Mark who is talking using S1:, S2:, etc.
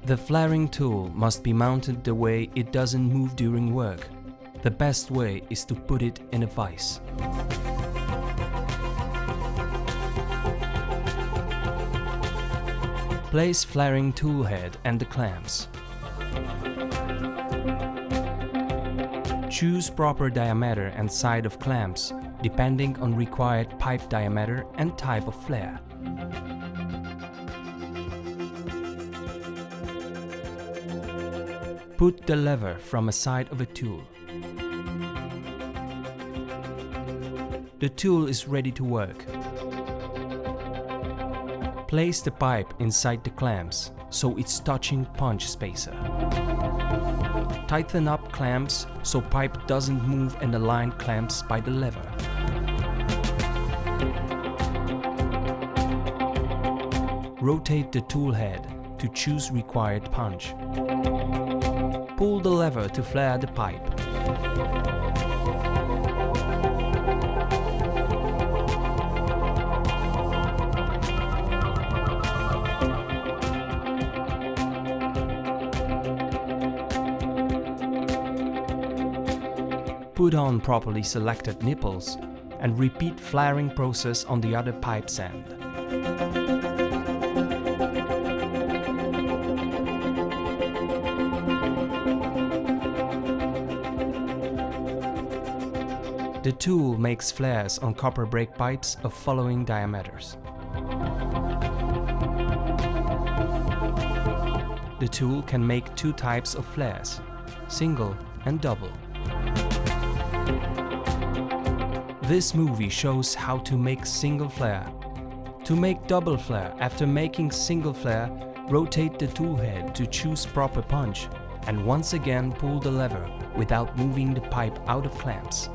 S1: The flaring tool must be mounted the way it doesn't move during work. The best way is to put it in a vise. Place flaring tool head and the clamps. Choose proper diameter and side of clamps depending on required pipe diameter and type of flare. Put the lever from a side of a tool. The tool is ready to work. Place the pipe inside the clamps so it's touching punch spacer. Tighten up clamps so pipe doesn't move and align clamps by the lever. Rotate the tool head to choose required punch. Pull the lever to flare the pipe. Put on properly selected nipples and repeat flaring process on the other pipe's end. The tool makes flares on copper brake pipes of following diameters. The tool can make two types of flares, single and double. This movie shows how to make single flare. To make double flare, after making single flare, rotate the tool head to choose proper punch and once again pull the lever without moving the pipe out of clamps.